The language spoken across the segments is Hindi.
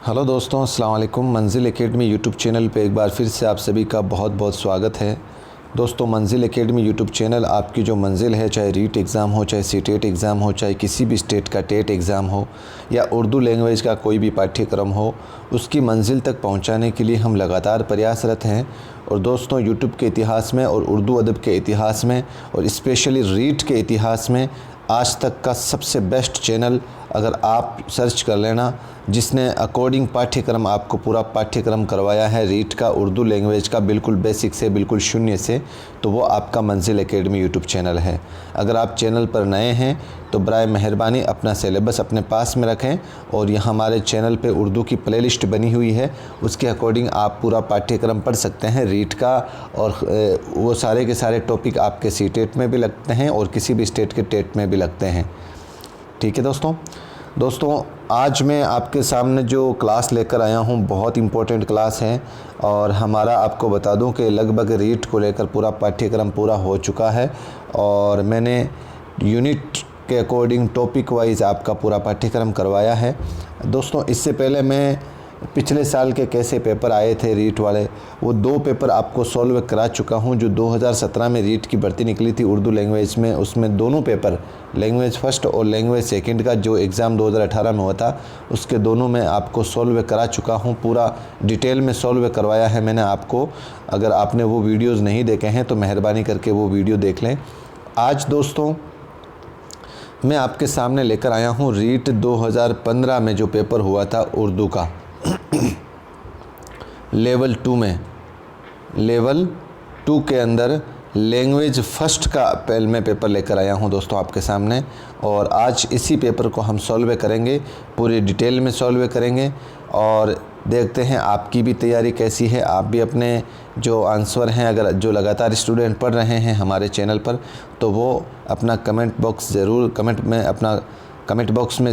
हेलो दोस्तों, अस्सलाम वालेकुम। मंजिल एकेडमी यूट्यूब चैनल पे एक बार फिर से आप सभी का बहुत बहुत स्वागत है। दोस्तों, मंजिल एकेडमी यूट्यूब चैनल आपकी जो मंजिल है, चाहे रीट एग्ज़ाम हो, चाहे सीटेट एग्ज़ाम हो, चाहे किसी भी स्टेट का टेट एग्ज़ाम हो या उर्दू लैंग्वेज का कोई भी पाठ्यक्रम हो, उसकी मंजिल तक पहुंचाने के लिए हम लगातार प्रयासरत हैं। और दोस्तों, यूट्यूब के इतिहास में और उर्दू अदब के इतिहास में और स्पेशली रीट के इतिहास में आज तक का सबसे बेस्ट चैनल अगर आप सर्च कर लेना, जिसने अकॉर्डिंग पाठ्यक्रम आपको पूरा पाठ्यक्रम करवाया है रीट का, उर्दू लैंग्वेज का, बिल्कुल बेसिक से बिल्कुल शून्य से, तो वो आपका मंजिल एकेडमी यूट्यूब चैनल है। अगर आप चैनल पर नए हैं तो बराए मेहरबानी अपना सिलेबस अपने पास में रखें और यहाँ हमारे चैनल पे उर्दू की प्लेलिस्ट बनी हुई है, उसके अकॉर्डिंग आप पूरा पाठ्यक्रम पढ़ सकते हैं रीट का। और वो सारे के सारे टॉपिक आपके सीटेट में भी लगते हैं और किसी भी स्टेट के टेट में भी लगते हैं। ठीक है दोस्तों, आज मैं आपके सामने जो क्लास लेकर आया हूँ बहुत इम्पोर्टेंट क्लास है। और हमारा आपको बता दूँ कि लगभग रीट को लेकर पूरा पाठ्यक्रम पूरा हो चुका है और मैंने यूनिट के अकॉर्डिंग टॉपिक वाइज आपका पूरा पाठ्यक्रम करवाया है। दोस्तों, इससे पहले मैं पिछले साल के कैसे पेपर आए थे रीट वाले, वो 2 पेपर आपको सॉल्व करा चुका हूँ। जो 2017 में रीट की भर्ती निकली थी उर्दू लैंग्वेज में, उसमें दोनों पेपर, लैंग्वेज फ़र्स्ट और लैंग्वेज सेकंड का जो एग्ज़ाम 2018 में हुआ था, उसके दोनों में आपको सॉल्व करा चुका हूँ। पूरा डिटेल में सॉल्व करवाया है मैंने आपको। अगर आपने वो वीडियोज़ नहीं देखे हैं तो मेहरबानी करके वो वीडियो देख लें। आज दोस्तों मैं आपके सामने लेकर आया हूँ रीट 2015 में जो पेपर हुआ था उर्दू का लेवल 2 में, लेवल 2 के अंदर लैंग्वेज फ़र्स्ट का पहले मैं पेपर लेकर आया हूं दोस्तों आपके सामने। और आज इसी पेपर को हम सॉल्व करेंगे, पूरी डिटेल में सॉल्व करेंगे और देखते हैं आपकी भी तैयारी कैसी है। आप भी अपने जो आंसर हैं, अगर जो लगातार स्टूडेंट पढ़ रहे हैं हमारे चैनल पर, तो वो अपना कमेंट बॉक्स में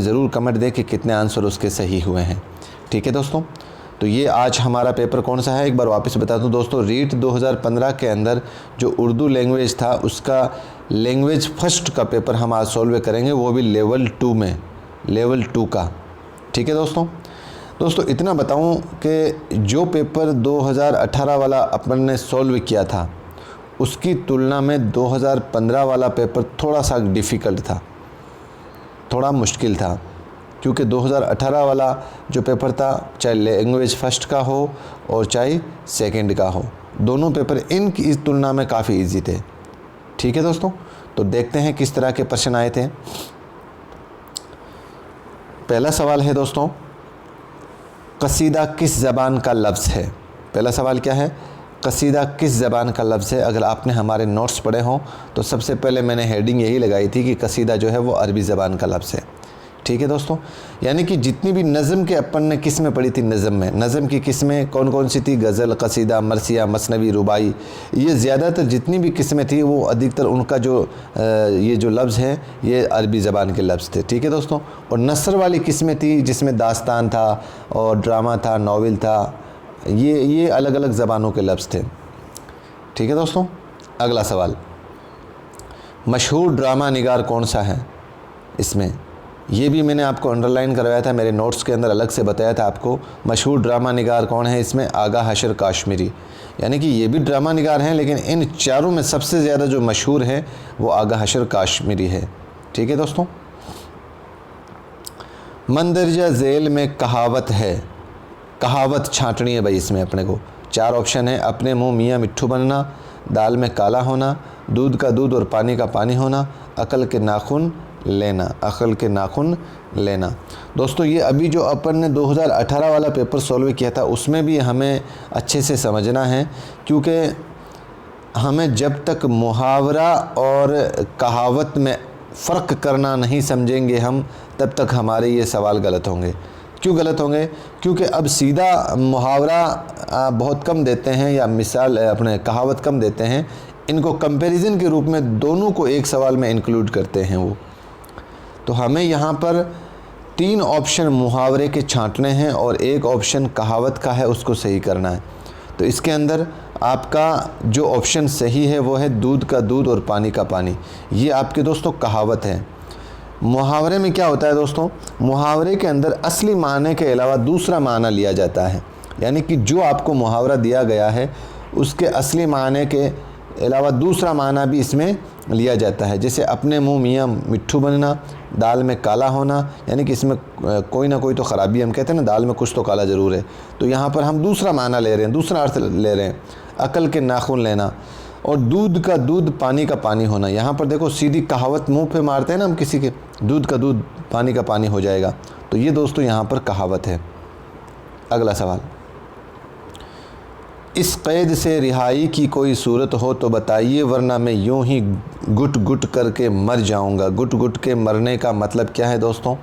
ज़रूर कमेंट दें कि कितने आंसर उसके सही हुए हैं। ठीक है दोस्तों, तो ये आज हमारा पेपर कौन सा है एक बार वापस बता दूं दोस्तों। रीट 2015 के अंदर जो उर्दू लैंग्वेज था उसका लैंग्वेज फ़र्स्ट का पेपर हम आज सॉल्व करेंगे, वो भी लेवल 2 में, लेवल 2 का। ठीक है दोस्तों इतना बताऊं कि जो पेपर 2018 वाला अपन ने सॉल्व किया था उसकी तुलना में 2015 वाला पेपर थोड़ा सा डिफ़िकल्ट था, थोड़ा मुश्किल था। क्योंकि 2018 वाला जो पेपर था, चाहे लैंग्वेज फ़र्स्ट का हो और चाहे सेकंड का हो, दोनों पेपर इनकी इस तुलना में काफ़ी इजी थे। ठीक है दोस्तों, तो देखते हैं किस तरह के प्रश्न आए थे। पहला सवाल है दोस्तों, कसीदा किस ज़बान का लफ्ज़ है। पहला सवाल क्या है, कसीदा किस ज़बान का लफ्ज़ है। अगर आपने हमारे नोट्स पढ़े हों तो सबसे पहले मैंने हेडिंग यही लगाई थी कि कसीदा जो है वो अरबी ज़बान का लफ्ज़ है। ठीक है दोस्तों, यानी कि जितनी भी नज़म के अपन ने किस्में पढ़ी थी, नज़म की किस्में कौन कौन सी थी, गज़ल, कसीदा, मरसिया, मसनवी, रुबाई, ये ज़्यादातर जितनी भी किस्में थी वो अधिकतर उनका जो ये जो लफ्ज़ है ये अरबी ज़बान के लफ्ज़ थे। ठीक है दोस्तों, और नसर वाली किस्में थी जिसमें दास्तान था और ड्रामा था, नावल था, ये अलग अलग ज़बानों के लफ्ज़ थे। ठीक है दोस्तों, अगला सवाल, मशहूर ड्रामा निगार कौन सा है। इसमें ये भी मैंने आपको अंडरलाइन करवाया था, मेरे नोट्स के अंदर अलग से बताया था आपको। मशहूर ड्रामा निगार कौन है इसमें, आगा हशर काश्मीरी। यानी कि ये भी ड्रामा निगार हैं, लेकिन इन चारों में सबसे ज़्यादा जो मशहूर है वो आगा हशर काश्मीरी है। ठीक है दोस्तों, मंदरजा झेल में कहावत है, कहावत छाँटनी है भाई इसमें अपने को। 4 ऑप्शन है, अपने मुँह मियाँ मिट्ठू बनना, दाल में काला होना, दूध का दूध और पानी का पानी होना, अकल के नाखून लेना, अकल के नाखून लेना। दोस्तों, ये अभी जो अपन ने 2018 वाला पेपर सॉल्व किया था उसमें भी हमें अच्छे से समझना है, क्योंकि हमें जब तक मुहावरा और कहावत में फ़र्क करना नहीं समझेंगे हम, तब तक हमारे ये सवाल गलत होंगे। क्यों गलत होंगे, क्योंकि अब सीधा मुहावरा बहुत कम देते हैं या मिसाल अपने कहावत कम देते हैं, इनको कंपैरिजन के रूप में दोनों को एक सवाल में इंक्लूड करते हैं वो। तो हमें यहाँ पर 3 ऑप्शन मुहावरे के छांटने हैं और 1 ऑप्शन कहावत का है, उसको सही करना है। तो इसके अंदर आपका जो ऑप्शन सही है वो है दूध का दूध और पानी का पानी। ये आपके दोस्तों कहावत है। मुहावरे में क्या होता है दोस्तों, मुहावरे के अंदर असली माने के अलावा दूसरा माना लिया जाता है। यानी कि जो आपको मुहावरा दिया गया है उसके असली माने के अलावा दूसरा माना भी इसमें लिया जाता है। जैसे अपने मुंह मियाँ मिट्ठू बनना, दाल में काला होना, यानी कि इसमें कोई ना कोई तो ख़राबी, हम कहते हैं ना दाल में कुछ तो काला ज़रूर है, तो यहाँ पर हम दूसरा माना ले रहे हैं, दूसरा अर्थ ले रहे हैं। अकल के नाखून लेना, और दूध का दूध पानी का पानी होना। यहाँ पर देखो सीधी कहावत मुंह पे मारते हैं ना हम किसी के, दूध का दूध पानी का पानी हो जाएगा, तो ये दोस्तों यहाँ पर कहावत है। अगला सवाल, इस कैद से रिहाई की कोई सूरत हो तो बताइए, वरना मैं यूं ही गुट गुट करके मर जाऊंगा। गुट गुट के मरने का मतलब क्या है दोस्तों,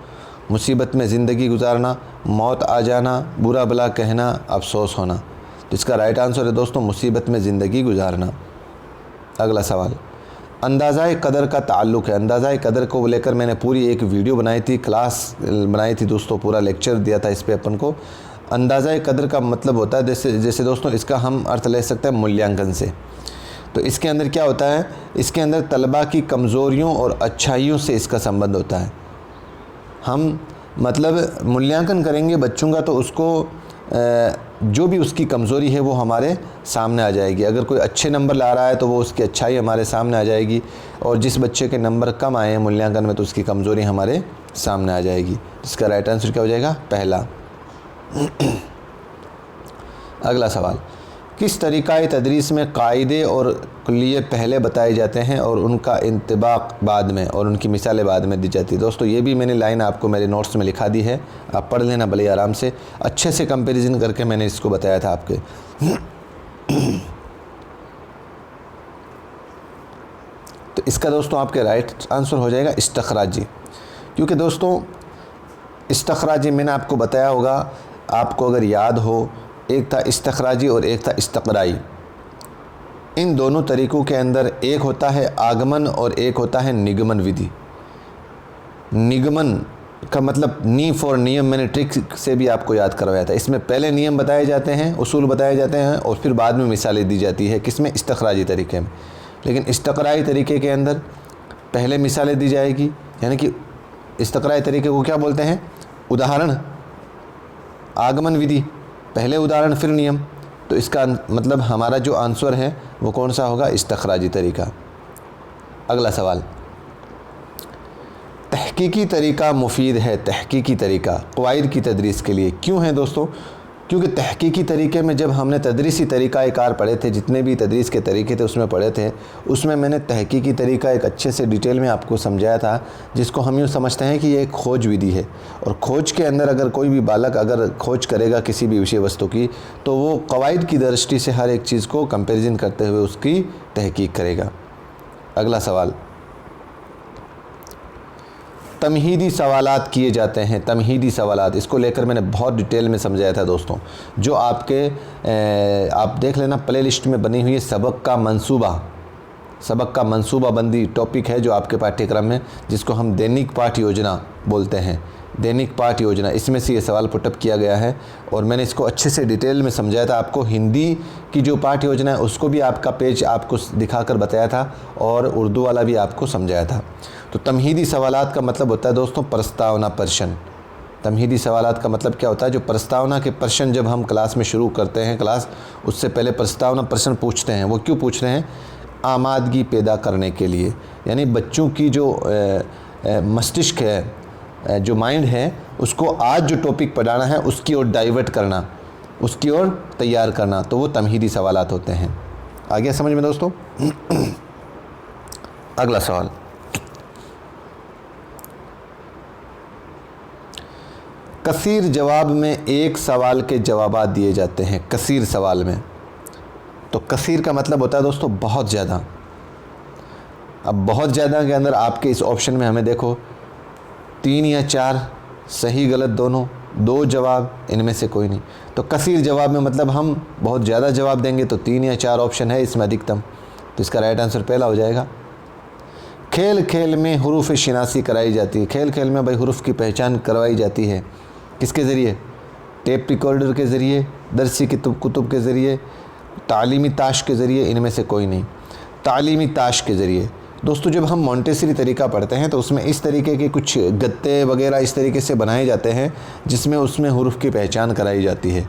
मुसीबत में ज़िंदगी गुजारना, मौत आ जाना, बुरा भला कहना, अफसोस होना। तो इसका राइट आंसर है दोस्तों मुसीबत में ज़िंदगी गुजारना। अगला सवाल, अंदाज़ाए कदर का ताल्लुक़ है। अंदाज़ाए कदर को लेकर मैंने पूरी एक वीडियो बनाई थी, क्लास बनाई थी दोस्तों, पूरा लेक्चर दिया था इस पे अपन को। अंदाज़ाए कदर का मतलब होता है जैसे दोस्तों इसका हम अर्थ ले सकते हैं मूल्यांकन से। तो इसके अंदर क्या होता है, इसके अंदर तलबा की कमज़ोरियों और अच्छाइयों से इसका संबंध होता है। हम मतलब मूल्यांकन करेंगे बच्चों का, तो उसको जो भी उसकी कमज़ोरी है वो हमारे सामने आ जाएगी। अगर कोई अच्छे नंबर ला रहा है तो वो उसकी अच्छाई हमारे सामने आ जाएगी, और जिस बच्चे के नंबर कम आए हैं मूल्यांकन में तो उसकी कमज़ोरी हमारे सामने आ जाएगी। इसका राइट आंसर क्या हो जाएगा, पहला। अगला सवाल, किस तरीक़ाए तदरीस में कायदे और कुल्लिये पहले बताए जाते हैं और उनका इंतबाक बाद में, और उनकी मिसालें बाद में दी जाती है। दोस्तों ये भी मैंने लाइन आपको मेरे नोट्स में लिखा दी है, आप पढ़ लेना भले आराम से, अच्छे से कंपैरिजन करके मैंने इसको बताया था आपके। तो इसका दोस्तों आपके राइट आंसर हो जाएगा इस्तखराजी, क्योंकि दोस्तों इस्तखराजी मैंने आपको बताया होगा, आपको अगर याद हो, एक था इस्तखराजी और एक था इस्तक़राई। इन दोनों तरीक़ों के अंदर एक होता है आगमन और एक होता है निगमन विधि। निगमन का मतलब नी फॉर नियम, मैंने ट्रिक से भी आपको याद करवाया था। इसमें पहले नियम बताए जाते हैं, उसूल बताए जाते हैं, और फिर बाद में मिसालें दी जाती है, किसमें, इस्तखराजी तरीके में। लेकिन इस्तक़राई तरीके के अंदर पहले मिसालें दी जाएगी, यानी कि इस्तक़राई तरीके को क्या बोलते हैं, उदाहरण। आगमन विधि पहले उदाहरण फिर नियम। तो इसका मतलब हमारा जो आंसर है वो कौन सा होगा, इस्तखराजी तरीका। अगला सवाल, तहकीकी तरीका मुफीद है। तहकीकी तरीका क़वाइद की तदरीस के लिए क्यों है दोस्तों, क्योंकि तहकीकी तरीके में जब हमने तदरीसी तरीक़ाकार पढ़े थे, जितने भी तदरीस के तरीके थे उसमें पढ़े थे, उसमें मैंने तहकीकी तरीका एक अच्छे से डिटेल में आपको समझाया था, जिसको हम यूँ समझते हैं कि ये एक खोज विधि है। और खोज के अंदर अगर कोई भी बालक अगर खोज करेगा किसी भी विषय वस्तु की, तो वो क़वाइद की दृष्टि से हर एक चीज़ को कंपेरिजन करते हुए उसकी तहकीक करेगा। अगला सवाल, तमहीदी सवालात किए जाते हैं। तमहीदी सवालात, इसको लेकर मैंने बहुत डिटेल में समझाया था दोस्तों, जो आपके आप देख लेना प्ले लिस्ट में बनी हुई है। सबक का मंसूबा बंदी टॉपिक है जो आपके पाठ्यक्रम में, जिसको हम दैनिक पाठ योजना बोलते हैं। दैनिक पाठ योजना, इसमें से ये सवाल पुटअप किया गया है, और मैंने इसको अच्छे से डिटेल में समझाया था आपको। हिंदी की जो पाठ योजना है उसको भी आपका पेज आपको दिखाकर बताया था, और उर्दू वाला भी आपको समझाया था। तो तमहीदी सवालात का मतलब होता है दोस्तों प्रस्तावना प्रश्न। तमहीदी सवालात का मतलब क्या होता है, जो प्रस्तावना के प्रश्न जब हम क्लास में शुरू करते हैं क्लास, उससे पहले प्रस्तावना प्रश्न पूछते हैं। वो क्यों पूछ रहे हैं, आमादगी पैदा करने के लिए, यानी बच्चों की जो मस्तिष्क है, जो माइंड है, उसको आज जो टॉपिक पढ़ाना है उसकी ओर डाइवर्ट करना, उसकी ओर तैयार करना, तो वो तमहीदी सवालात होते हैं। आ गया समझ में दोस्तों। अगला सवाल, कसीर जवाब में एक सवाल के जवाबात दिए जाते हैं। कसीर सवाल में, तो कसीर का मतलब होता है दोस्तों बहुत ज़्यादा। अब बहुत ज़्यादा के अंदर आपके इस ऑप्शन में हमें देखो 3 या 4 सही गलत दोनों, 2 जवाब, इनमें से कोई नहीं। तो कसीर जवाब में मतलब हम बहुत ज़्यादा जवाब देंगे, तो 3 या 4 ऑप्शन है इसमें अधिकतम, तो इसका राइट आंसर पहला हो जाएगा। खेल खेल में हुरूफ शिनासी कराई जाती है। खेल खेल में भाई हुरूफ की पहचान करवाई जाती है, किसके ज़रिए, टेप रिकॉर्डर के ज़रिए, दरसी कुतुब के ज़रिए, तालीमी ताश के ज़रिए, इनमें से कोई नहीं। तालीमी ताश के ज़रिए दोस्तों जब हम मॉन्टेसरी तरीका पढ़ते हैं तो उसमें इस तरीके के कुछ गत्ते वगैरह इस तरीके से बनाए जाते हैं जिसमें उसमें हुरूफ की पहचान कराई जाती है।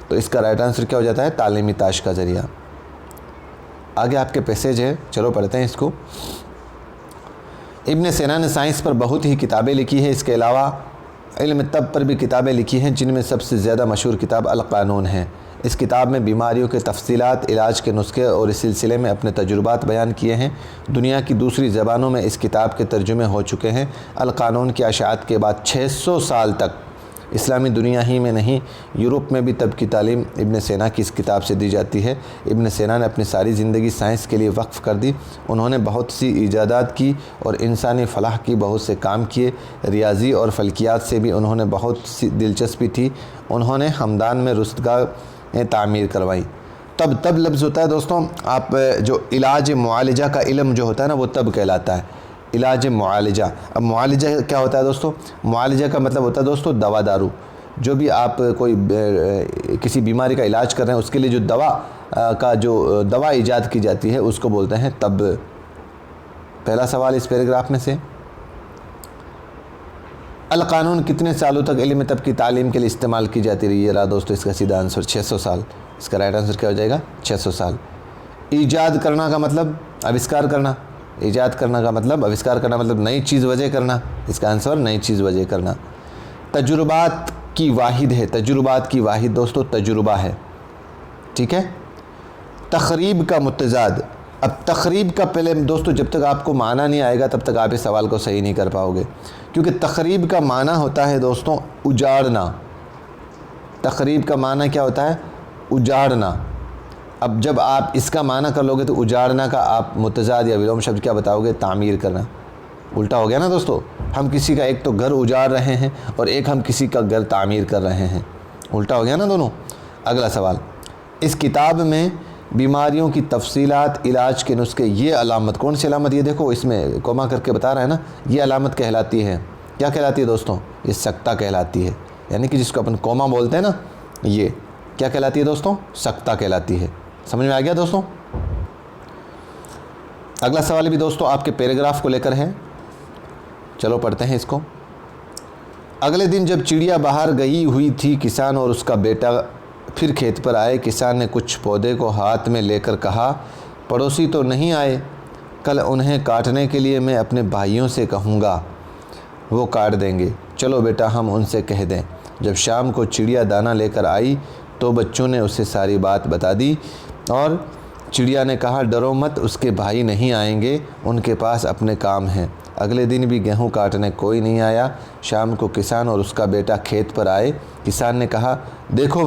तो इसका राइट आंसर क्या हो जाता है? तालीमी ताश का ज़रिया। आगे आपके पैसेज है, चलो पढ़ते हैं इसको। इब्न सीना ने साइंस पर बहुत ही किताबें लिखी है। इसके अलावा इल्म तब पर भी किताबें लिखी हैं, जिनमें सबसे ज़्यादा मशहूर किताब अल क़ानून है। इस किताब में बीमारियों के तफसीलात, इलाज के नुस्खे और इस सिलसिले में अपने तजुर्बात बयान किए हैं। दुनिया की दूसरी ज़बानों में इस किताब के तर्जुमे हो चुके हैं। अल क़ानून की अशात के बाद 600 साल तक इस्लामी दुनिया ही में नहीं, यूरोप में भी तब की तालीम इब्न सीना की इस किताब से दी जाती है। इब्न सीना ने अपनी सारी ज़िंदगी साइंस के लिए वक्फ़ कर दी। उन्होंने बहुत सी ईजादात की और इंसानी फ़लाह की बहुत से काम किए। रियाजी और फ़ल्कियात से भी उन्होंने बहुत सी दिलचस्पी थी। उन्होंने हमदान में रुस्तगाह तामीर करवाई। तब लफ्ज़ होता है दोस्तों, आप जो इलाज मुआलजा का इल्म जो होता है ना, वो तब कहलाता है, इलाज मुआलजा। अब मुआलजा क्या होता है दोस्तों? मुआलजा का मतलब होता है दोस्तों दवा दारू। जो भी आप कोई किसी बीमारी का इलाज कर रहे हैं, उसके लिए जो दवा ईजाद की जाती है उसको बोलते हैं तब। पहला सवाल इस पैराग्राफ में से, अल क़ानून कितने सालों तक इल्म तब की तालीम के लिए इस्तेमाल की जाती रही है? रहा दोस्तों इसका सीधा आंसर 600 साल। इसका राइट आंसर क्या हो जाएगा? 600 साल। ईजाद करना का मतलब आविष्कार करना, ईजाद करना का मतलब आविष्कार करना, मतलब नई चीज़ वजह करना। इसका आंसर नई चीज़ वजह करना। तजुर्बात की वाहिद है, तजुर्बात की वाहिद दोस्तों तजुर्बा है, ठीक है। तखरीब का मुतज़ाद, अब तखरीब का पहले दोस्तों जब तक आपको माना नहीं आएगा तब तक आप इस सवाल को सही नहीं कर पाओगे, क्योंकि तखरीब का माना होता है दोस्तों उजाड़ना। तखरीब का माना क्या होता है? उजाड़ना। अब जब आप इसका माना कर लोगे तो उजाड़ना का आप मुतज़ाद या विलोम शब्द क्या बताओगे? तामीर करना। उल्टा हो गया ना दोस्तों, हम किसी का एक तो घर उजाड़ रहे हैं और एक हम किसी का घर तामीर कर रहे हैं, उल्टा हो गया ना दोनों। अगला सवाल, इस किताब में बीमारियों की तफसीलात, इलाज के नुस्खे, ये अलामत, कौन सी अलामत? ये देखो इसमें कोमा करके बता रहा है ना, ये अलामत कहलाती है, क्या कहलाती है दोस्तों? ये सक्ता कहलाती है, यानी कि जिसको अपन कोमा बोलते हैं ना, ये क्या कहलाती है दोस्तों? सक्ता कहलाती है। समझ में आ गया दोस्तों? अगला सवाल भी दोस्तों आपके पैराग्राफ को लेकर है, चलो पढ़ते हैं इसको। अगले दिन जब चिड़िया बाहर गई हुई थी, किसान और उसका बेटा फिर खेत पर आए। किसान ने कुछ पौधे को हाथ में लेकर कहा, पड़ोसी तो नहीं आए, कल उन्हें काटने के लिए मैं अपने भाइयों से कहूँगा, वो काट देंगे। चलो बेटा हम उनसे कह दें। जब शाम को चिड़िया दाना लेकर आई तो बच्चों ने उसे सारी बात बता दी और चिड़िया ने कहा, डरो मत, उसके भाई नहीं आएंगे, उनके पास अपने काम हैं। अगले दिन भी गेहूं काटने कोई नहीं आया। शाम को किसान और उसका बेटा खेत पर आए। किसान ने कहा, देखो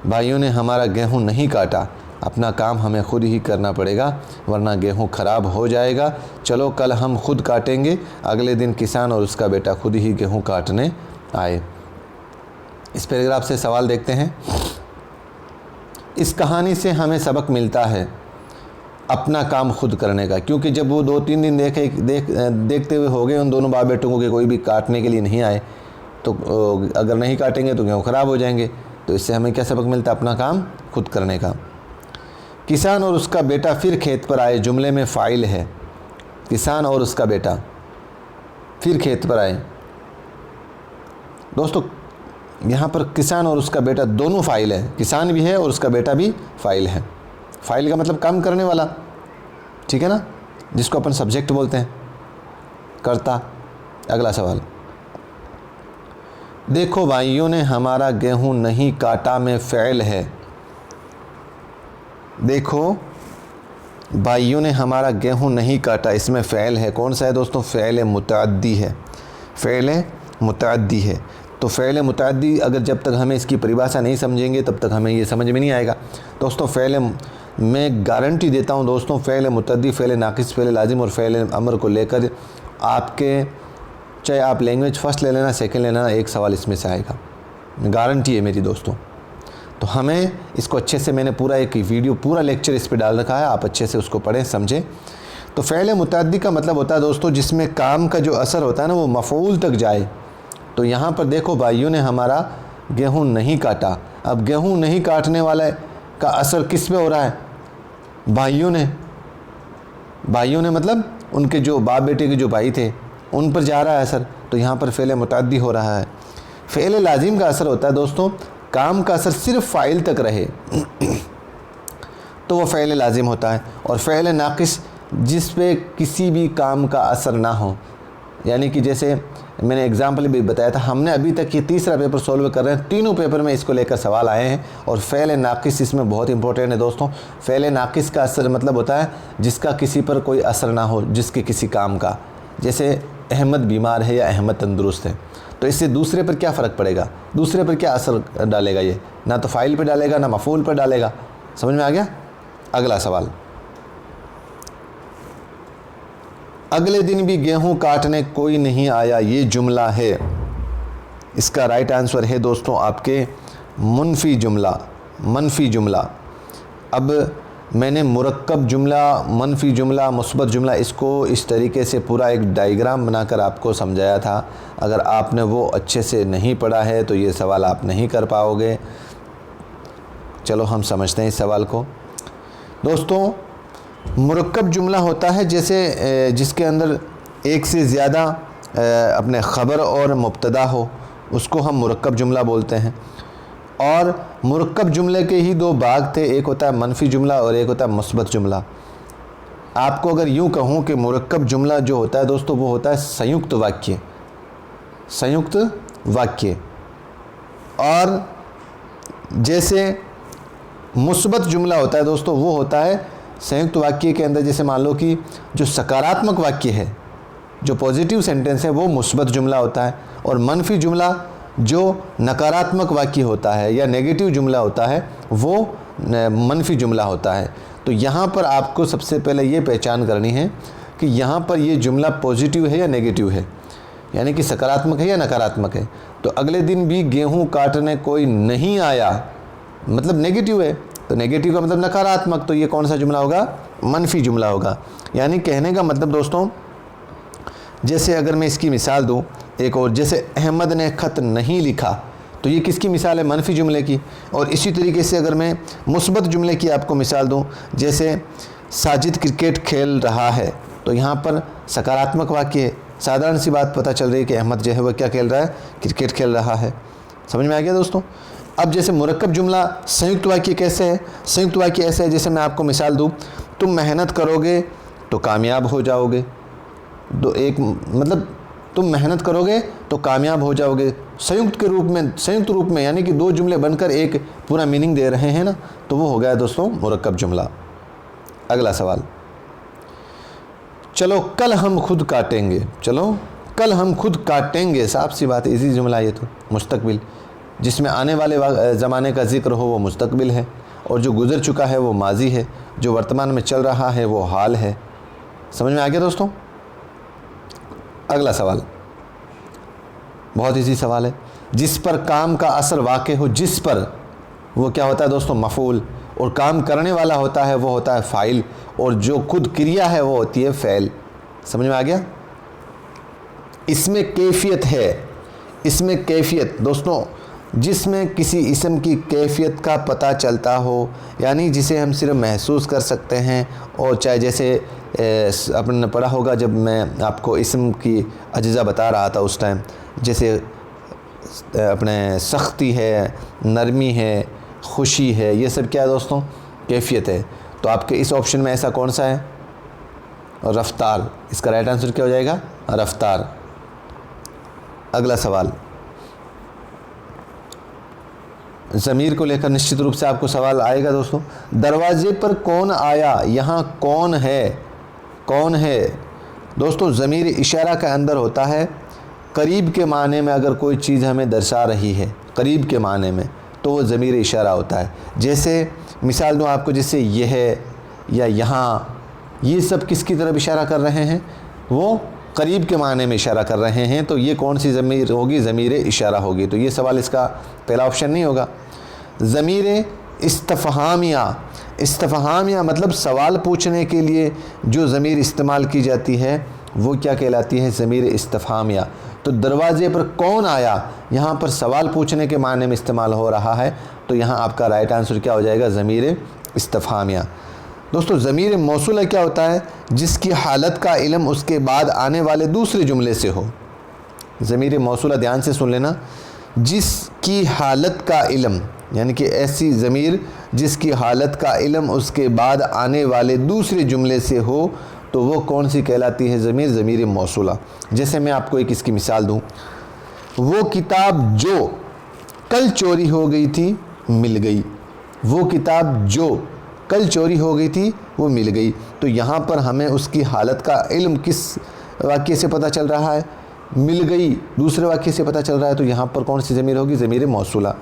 भाइयों ने हमारा गेहूं नहीं काटा, अपना काम हमें खुद ही करना पड़ेगा वरना गेहूं ख़राब हो जाएगा। चलो कल हम खुद काटेंगे। अगले दिन किसान और उसका बेटा खुद ही गेहूं काटने आए। इस पैराग्राफ से सवाल देखते हैं। इस कहानी से हमें सबक मिलता है अपना काम खुद करने का, क्योंकि जब वो 2-3 दिन देखते हुए हो गए उन दोनों बाप बेटों को कि कोई भी काटने के लिए नहीं आए, तो अगर नहीं काटेंगे तो गेहूँ ख़राब हो जाएंगे। तो इससे हमें क्या सबक मिलता है? अपना काम खुद करने का। किसान और उसका बेटा फिर खेत पर आए, जुमले में फ़ाइल है। किसान और उसका बेटा फिर खेत पर आए। दोस्तों यहाँ पर किसान और उसका बेटा दोनों फ़ाइल है, किसान भी है और उसका बेटा भी फ़ाइल है। फ़ाइल का मतलब काम करने वाला, ठीक है ना, जिसको अपन सब्जेक्ट बोलते हैं, कर्ता। अगला सवाल, देखो भाइयों ने हमारा गेहूं नहीं काटा में फ़ेल है। देखो भाइयों ने हमारा गेहूं नहीं काटा, इसमें फ़ेल है। कौन सा है दोस्तों? फ़ेल मुतअद्दी है। फ़ेल मुतअद्दी है। तो फ़ेल मुतअद्दी अगर जब तक हमें इसकी परिभाषा नहीं समझेंगे तब तक हमें ये समझ में नहीं आएगा। दोस्तों फ़ेल, मैं गारंटी देता हूँ दोस्तों, फ़ेल मुतअद्दी, फ़ेल नाक़िस, फ़ेल लाजिम और फ़ेल अमर को लेकर आपके, चाहे आप लैंग्वेज फर्स्ट ले लेना, सेकंड ले लेना, एक सवाल इसमें से आएगा, गारंटी है मेरी दोस्तों। तो हमें इसको अच्छे से, मैंने पूरा एक वीडियो, पूरा लेक्चर इस पर डाल रखा है, आप अच्छे से उसको पढ़ें, समझें। तो फ़ेल मुतअद्दी का मतलब होता है दोस्तों जिसमें काम का जो असर होता है ना वो मफ़ऊल तक जाए। तो यहाँ पर देखो भाइयों ने हमारा गेहूँ नहीं काटा। अब गेहूँ नहीं काटने वाले का असर किस पे हो रहा है? भाइयों ने। भाइयों ने मतलब उनके जो बाप बेटे के जो भाई थे उन पर जा रहा है असर, तो यहाँ पर फ़ेल मुतअद्दी हो रहा है। फ़ेल लाजिम का असर होता है दोस्तों, काम का असर सिर्फ फ़ाइल तक रहे तो वो फ़ेल लाजिम होता है, और फ़ेल नाक़िस जिस पे किसी भी काम का असर ना हो, यानी कि जैसे मैंने एग्जाम्पल भी बताया था, हमने अभी तक ये तीसरा पेपर सॉल्व कर रहे हैं, तीनों पेपर में इसको लेकर सवाल आए हैं, और फ़ेल नाक़िस इसमें बहुत इंपॉर्टेंट है दोस्तों। फ़ेल नाक़िस का असर मतलब होता है जिसका किसी पर कोई असर ना हो, जिसके किसी काम का, जैसे अहमद बीमार है या अहमद तंदुरुस्त है, तो इससे दूसरे पर क्या फ़र्क पड़ेगा, दूसरे पर क्या असर डालेगा, ये ना तो फ़ाइल पर डालेगा ना मफ़ूल पर डालेगा। समझ में आ गया। अगला सवाल, अगले दिन भी गेहूं काटने कोई नहीं आया, ये जुमला है। इसका राइट आंसर है दोस्तों आपके मुनफी जुमला, मनफी जुमला। अब मैंने मुरक्कब जुमला, मनफी जुमला, मुस्बत जुमला, इसको इस तरीके से पूरा एक डायग्राम बनाकर आपको समझाया था। अगर आपने वो अच्छे से नहीं पढ़ा है तो ये सवाल आप नहीं कर पाओगे। चलो हम समझते हैं इस सवाल को। दोस्तों, मुरक्कब जुमला होता है जैसे जिसके अंदर एक से ज़्यादा अपने ख़बर और मुब्तदा हो, उसको हम मुरक्कब जुमला बोलते हैं। और मुरक्कब जुमले के ही दो भाग थे, एक होता है मनफी जुमला और एक होता है मुस्बत जुमला। आपको अगर यूँ कहूँ कि मुरक्कब जुमला जो होता है दोस्तों वो होता है संयुक्त वाक्य, संयुक्त वाक्य। और जैसे मुस्बत जुमला होता है दोस्तों वो होता है संयुक्त वाक्य के अंदर, जैसे मान लो कि जो सकारात्मक वाक्य है, जो पॉजिटिव सेंटेंस है, वो मुस्बत जुमला होता है। और मनफी जुमला जो नकारात्मक वाक्य होता है या नेगेटिव जुमला होता है वो मनफी जुमला होता है। तो यहाँ पर आपको सबसे पहले ये पहचान करनी है कि यहाँ पर ये जुमला पॉजिटिव है या नेगेटिव है, यानी कि सकारात्मक है या नकारात्मक है। तो अगले दिन भी गेहूँ काटने कोई नहीं आया मतलब नेगेटिव है, तो नेगेटिव का मतलब नकारात्मक, तो ये कौन सा जुमला होगा, मनफी जुमला होगा। यानी कहने का मतलब दोस्तों, जैसे अगर मैं इसकी मिसाल दूं एक और, जैसे अहमद ने ख़त नहीं लिखा, तो ये किसकी मिसाल है, मनफी जुमले की। और इसी तरीके से अगर मैं मुस्बत जुमले की आपको मिसाल दूं, जैसे साजिद क्रिकेट खेल रहा है, तो यहाँ पर सकारात्मक वाक्य है, साधारण सी बात पता चल रही है कि अहमद जो है वह क्या खेल रहा है, क्रिकेट खेल रहा है। समझ में आ गया दोस्तों। अब जैसे मुरक्कब जुमला संयुक्त वाक्य कैसे है, संयुक्त वाक्य ऐसे है, जैसे मैं आपको मिसाल दूं, तुम मेहनत करोगे तो कामयाब हो जाओगे। दो एक मतलब तुम मेहनत करोगे तो कामयाब हो जाओगे, संयुक्त के रूप में, संयुक्त रूप में, यानी कि दो जुमले बनकर एक पूरा मीनिंग दे रहे हैं ना, तो वो हो गया दोस्तों मुरक्कब जुमला। अगला सवाल, चलो कल हम खुद काटेंगे, चलो कल हम खुद काटेंगे, साफ सी बात है, इजी जुमला ये तो। मुस्तकबिल, जिसमें आने वाले ज़माने का जिक्र हो वो मुस्तकबिल है, और जो गुज़र चुका है वो माजी है, जो वर्तमान में चल रहा है वो हाल है। समझ में आ गया दोस्तों। अगला सवाल बहुत इजी सवाल है, जिस पर काम का असर वाक़ हो, जिस पर, वो क्या होता है दोस्तों, मफ़ूल, और काम करने वाला होता है वो होता है फ़ाइल, और जो खुद क्रिया है वो होती है फ़ेल। समझ में आ गया। इसमें कैफियत है, इसमें कैफियत दोस्तों, जिसमें किसी इसम की कैफियत का पता चलता हो, यानी जिसे हम सिर्फ महसूस कर सकते हैं। और चाहे जैसे आपने पढ़ा होगा जब मैं आपको इसम की अज्जा बता रहा था उस टाइम, जैसे अपने सख्ती है, नरमी है, खुशी है, ये सब क्या है दोस्तों, कैफियत है। तो आपके इस ऑप्शन में ऐसा कौन सा है, रफ्तार। इसका राइट आंसर क्या हो जाएगा, रफ्तार। अगला सवाल, ज़मीर को लेकर निश्चित रूप से आपको सवाल आएगा दोस्तों। दरवाजे पर कौन आया, यहाँ कौन है, कौन है दोस्तों, ज़मीर इशारा का अंदर होता है करीब के माने में। अगर कोई चीज़ हमें दर्शा रही है करीब के माने में तो वो ज़मीर इशारा होता है। जैसे मिसाल दूँ आपको, जैसे यह है या यहाँ, ये सब किसकी तरफ इशारा कर रहे हैं, वो करीब के माने में इशारा कर रहे हैं। तो ये कौन सी ज़मीर होगी, ज़मीर इशारा होगी। तो ये सवाल इसका पहला ऑप्शन नहीं होगा। ज़मीर इस्तफ़हामिया, इस्तफ़हामिया मतलब सवाल पूछने के लिए जो ज़मीर इस्तेमाल की जाती है वो क्या कहलाती है, ज़मीर इस्तफ़हामिया। तो दरवाज़े पर कौन आया, यहाँ पर सवाल पूछने के माने में इस्तेमाल हो रहा है, तो यहाँ आपका राइट आंसर क्या हो जाएगा, ज़मीर इस्तफ़हामिया। दोस्तों ज़मीर मौसूला क्या होता है? जिसकी हालत का इल्म उसके बाद आने वाले दूसरे जुमले से हो। ज़मीर मौसूला ध्यान से सुन लेना, जिसकी हालत का इल्म, यानी कि ऐसी ज़मीर जिसकी हालत का इल्म उसके बाद आने वाले दूसरे जुमले से हो, तो वो कौन सी कहलाती है ज़मीर? ज़मीर मौसूला। जैसे मैं आपको एक इसकी मिसाल दूँ, वो किताब जो कल चोरी हो गई थी मिल गई। वो किताब जो कल चोरी हो गई थी वो मिल गई। तो यहाँ पर हमें उसकी हालत का इल्म किस वाक्य से पता चल रहा है? मिल गई दूसरे वाक्य से पता चल रहा है। तो यहाँ पर कौन सी ज़मीर होगी? ज़मीर मौसूला।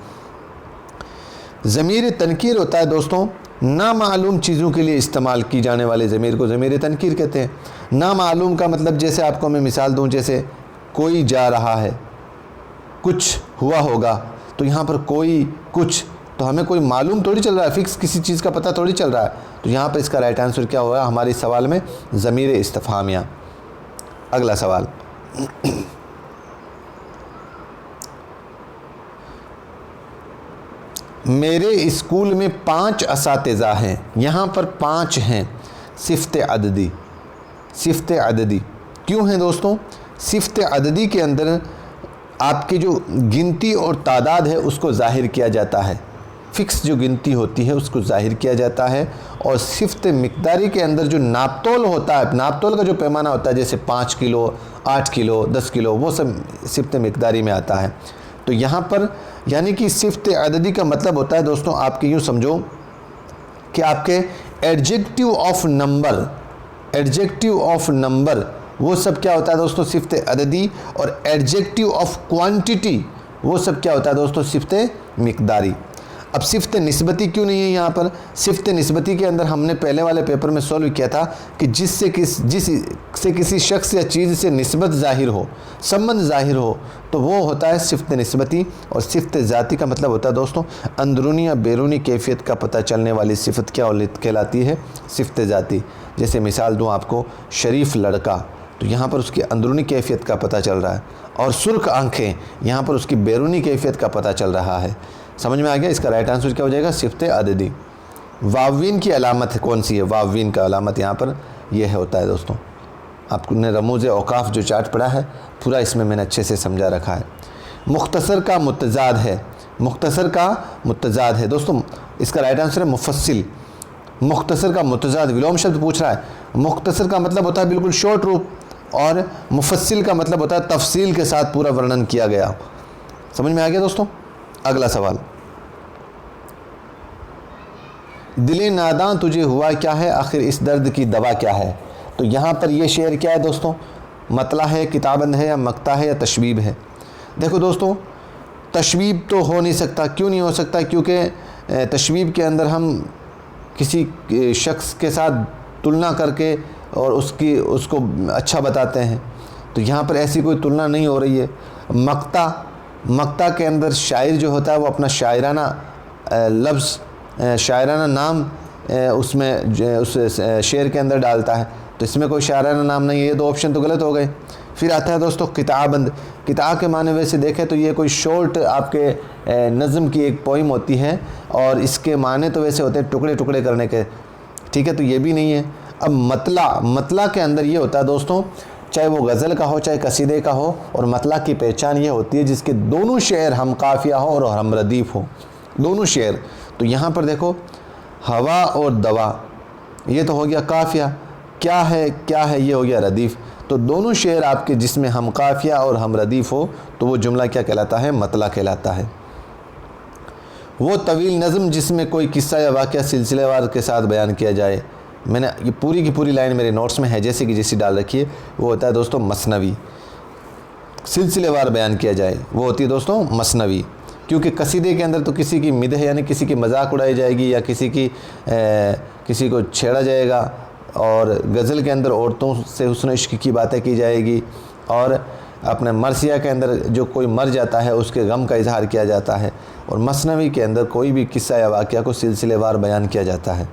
ज़मीर तनकीर होता है दोस्तों, नामालूम चीज़ों के लिए इस्तेमाल की जाने वाले ज़मीर को ज़मीर तनकीर कहते हैं। नामालूम का मतलब, जैसे आपको मैं मिसाल दूँ, जैसे कोई जा रहा है, कुछ हुआ होगा, तो यहाँ पर कोई कुछ, तो हमें कोई मालूम थोड़ी चल रहा है, फिक्स किसी चीज़ का पता थोड़ी चल रहा है। तो यहाँ पर इसका राइट आंसर क्या होगा हमारे सवाल में? ज़मीर इस्तिफ़हामिया। अगला सवाल, मेरे स्कूल में 5 असातिज़ा हैं। यहाँ पर 5 हैं, सिफ़्त अददी। सिफ़्त अददी क्यों है दोस्तों? सिफ़्त अददी के अंदर आपकी जो गिनती और तादाद है उसको ज़ाहिर किया जाता है। फ़िक्स जो गिनती होती है उसको ज़ाहिर किया जाता है। और सिफ़्त मिक़दारी के अंदर जो नापतोल होता है, नापतोल का जो पैमाना होता है, जैसे 5 किलो, 8 किलो, 10 किलो, वो सब सिफ़्त मिक़दारी में आता है। तो यहाँ पर यानी कि सिफ़्त अददी का मतलब होता है दोस्तों, आपके यूँ समझो कि आपके adjective of number, adjective of number, वो सब क्या होता है दोस्तों? सिफ़्त अददी। और एडजेक्टिव ऑफ क्वांटिटी, वो सब क्या होता है दोस्तों? सिफ़्त मिक़दारी। अब सिफ़्त निस्बती क्यों नहीं है यहाँ पर? सिफ़्त निस्बती के अंदर हमने पहले वाले पेपर में सॉल्व किया था कि जिससे किसी शख्स या चीज़ से निस्बत ज़ाहिर हो, संबंध ज़ाहिर हो, तो वो होता है सिफ़्त निस्बती। और सिफ़्त ज़ाती का मतलब होता है दोस्तों अंदरूनी या बैरूनी कैफियत का पता चलने वाली सिफ़त क्या कहलाती है? सिफ़्त ज़ाती। जैसे मिसाल दूँ आपको, शरीफ लड़का, तो यहाँ पर उसकी अंदरूनी कैफियत का पता चल रहा है। और सुर्ख आँखें, यहाँ पर उसकी बैरूनी कैफियत का पता चल रहा है। समझ में आ गया? इसका राइट आंसर क्या हो जाएगा? सिफ़्त अददी। वावीन की अलामत कौन सी है? वावीन का अलामत यहाँ पर यह होता है दोस्तों, आपने रमूज़ औकाफ जो चार्ट पढ़ा है पूरा इसमें मैंने अच्छे से समझा रखा है। मुख्तसर का मुतज़ाद है। मुख्तसर का मुतज़ाद है दोस्तों, इसका राइट आंसर है मुफस्सिल। मुख्तसर का मुतज़ाद विलोम शब्द पूछ रहा है। मुख्तसर का मतलब होता है बिल्कुल शॉर्ट रूप, और मुफस्सिल का मतलब होता है तफसील के साथ पूरा वर्णन किया गया। समझ में आ गया दोस्तों? अगला सवाल, दिले नादां तुझे हुआ क्या है, आखिर इस दर्द की दवा क्या है? तो यहाँ पर ये शेर क्या है दोस्तों? मतला है, किताबंद है, या मक्ता है, या तशबीब है? देखो दोस्तों, तशबीब तो हो नहीं सकता। क्यों नहीं हो सकता? क्योंकि तशबीब के अंदर हम किसी शख्स के साथ तुलना करके और उसको अच्छा बताते हैं। तो यहाँ पर ऐसी कोई तुलना नहीं हो रही है। मक्ता के अंदर शायर जो होता है वो अपना शायराना लफ्ज़, शायराना नाम उसमें उस शेर के अंदर डालता है। तो इसमें कोई शायराना नाम नहीं है। ये 2 ऑप्शन तो गलत हो गए। फिर आता है दोस्तों किताबंद। किताब के माने वैसे देखें तो ये कोई शॉर्ट आपके नज़म की एक पोइम होती है, और इसके माने तो वैसे होते हैं टुकड़े टुकड़े करने के। ठीक है, तो ये भी नहीं है। अब मतला के अंदर ये होता है दोस्तों, चाहे वो गज़ल का हो चाहे कसीदे का हो, और मतला की पहचान ये होती है जिसके दोनों शेर हम काफ़िया हो और हम रदीफ़ हो, दोनों शेर। तो यहाँ पर देखो, हवा और दवा, ये तो हो गया काफ़िया, क्या है ये हो गया रदीफ़। तो दोनों शेर आपके जिसमें हम काफ़िया और हम रदीफ़ हो, तो वो जुमला क्या कहलाता है? मतला कहलाता है। वो तवील नज़म जिसमें कोई किस्सा या वाक़या सिलसिलेवार के साथ बयान किया जाए, मैंने ये पूरी की पूरी लाइन मेरे नोट्स में है, जैसे कि जैसी डाल रखी है, वो होता है दोस्तों मसनवी। सिलसिलेवार बयान किया जाए वो होती है दोस्तों मसनवी। क्योंकि कसीदे के अंदर तो किसी की मिदह यानी किसी की मजाक उड़ाई जाएगी, या किसी को छेड़ा जाएगा, और गज़ल के अंदर औरतों से हुस्न इश्क की बातें की जाएगी, और अपने मरसिया के अंदर जो कोई मर जाता है उसके गम का इजहार किया जाता है, और मसनवी के अंदर कोई भी किस्सा या वाक़या को सिलसिलेवार बयान किया जाता है।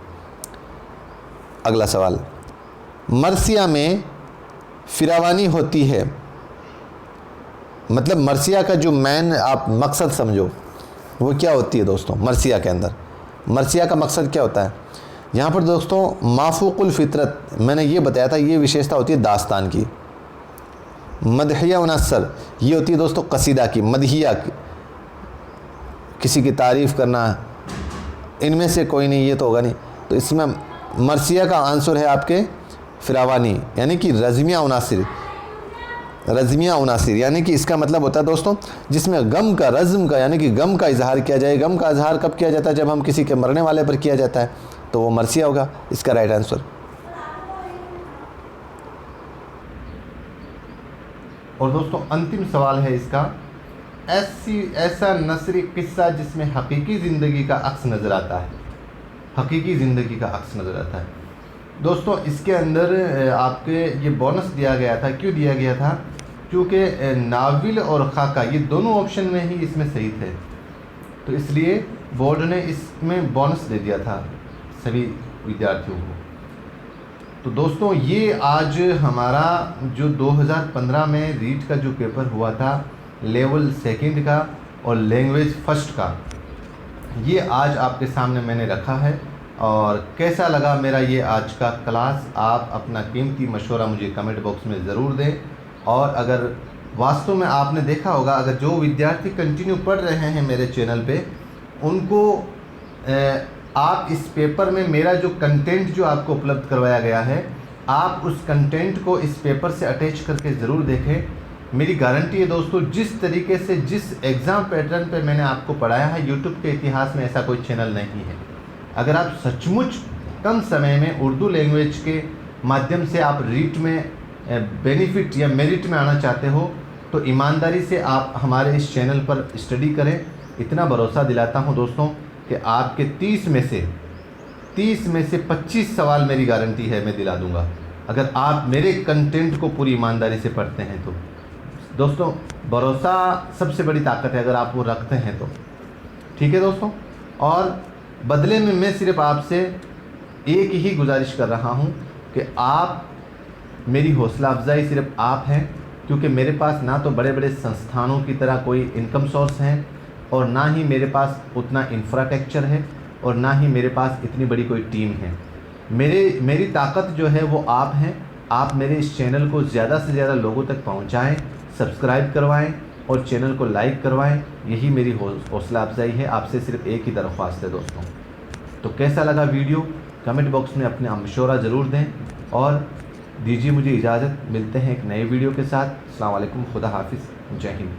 अगला सवाल, मरसिया में फिरावानी होती है, मतलब मरसिया का जो मेन आप मकसद समझो वो क्या होती है दोस्तों? मरसिया के अंदर मरसिया का मकसद क्या होता है? यहाँ पर दोस्तों माफूकुल फितरत मैंने ये बताया था, ये विशेषता होती है दास्तान की। मदहिया व नसर ये होती है दोस्तों कसीदा की, मदहिया की, किसी की तारीफ़ करना, इनमें से कोई नहीं, ये तो होगा नहीं। तो इसमें मरसिया का आंसर है आपके फिरावानी, यानी कि रज़मिया उनासिर। रज़मिया उनासिर यानी कि इसका मतलब होता है दोस्तों जिसमें गम का, रज़्म का यानी कि गम का इजहार किया जाए। गम का इजहार कब किया जाता है? जब हम किसी के मरने वाले पर किया जाता है, तो वो मरसिया होगा इसका राइट आंसर। और दोस्तों अंतिम सवाल है इसका, ऐसा नसरी किस्सा जिसमें हकीकी ज़िंदगी का अक्स नज़र आता है। हकीकी ज़िंदगी का अक्स नज़र आता है दोस्तों। इसके अंदर आपके ये बोनस दिया गया था। क्यों दिया गया था? क्योंकि नाविल और खाका ये दोनों ऑप्शन में ही इसमें सही थे, तो इसलिए बोर्ड ने इसमें बोनस दे दिया था सभी विद्यार्थियों को। तो दोस्तों ये आज हमारा जो 2015 में रीट का जो पेपर हुआ था लेवल 2 का और लैंग्वेज फर्स्ट का, ये आज आपके सामने मैंने रखा है। और कैसा लगा मेरा ये आज का क्लास, आप अपना कीमती मशवरा मुझे कमेंट बॉक्स में ज़रूर दें। और अगर वास्तव में आपने देखा होगा, अगर जो विद्यार्थी कंटिन्यू पढ़ रहे हैं मेरे चैनल पे, उनको आप इस पेपर में मेरा जो कंटेंट जो आपको उपलब्ध करवाया गया है, आप उस कंटेंट को इस पेपर से अटैच करके ज़रूर देखें। मेरी गारंटी है दोस्तों, जिस तरीके से जिस एग्ज़ाम पैटर्न पे मैंने आपको पढ़ाया है, यूट्यूब के इतिहास में ऐसा कोई चैनल नहीं है। अगर आप सचमुच कम समय में उर्दू लैंग्वेज के माध्यम से आप रीट में बेनिफिट या मेरिट में आना चाहते हो, तो ईमानदारी से आप हमारे इस चैनल पर स्टडी करें। इतना भरोसा दिलाता हूं दोस्तों कि आपके 30 में से 25 सवाल मेरी गारंटी है मैं दिला दूंगा, अगर आप मेरे कंटेंट को पूरी ईमानदारी से पढ़ते हैं तो। दोस्तों भरोसा सबसे बड़ी ताकत है, अगर आप वो रखते हैं तो। ठीक है दोस्तों, और बदले में मैं सिर्फ आपसे एक ही गुजारिश कर रहा हूं कि आप, मेरी हौसला अफजाई सिर्फ आप हैं, क्योंकि मेरे पास ना तो बड़े बड़े संस्थानों की तरह कोई इनकम सोर्स हैं, और ना ही मेरे पास उतना इंफ्रास्ट्रक्चर है, और ना ही मेरे पास इतनी बड़ी कोई टीम है। मेरी ताकत जो है वो आप हैं। आप मेरे इस चैनल को ज़्यादा से ज़्यादा लोगों तक पहुंचाएं, सब्सक्राइब करवाएं और चैनल को लाइक करवाएं। यही मेरी हौसला अफजाई है। आपसे सिर्फ एक ही दरख्वास्त है दोस्तों। तो कैसा लगा वीडियो, कमेंट बॉक्स में अपना मशवरा ज़रूर दें, और दीजिए मुझे इजाज़त। मिलते हैं एक नए वीडियो के साथ। अस्सलाम वालेकुम, खुदा हाफिज़, जय हिंद।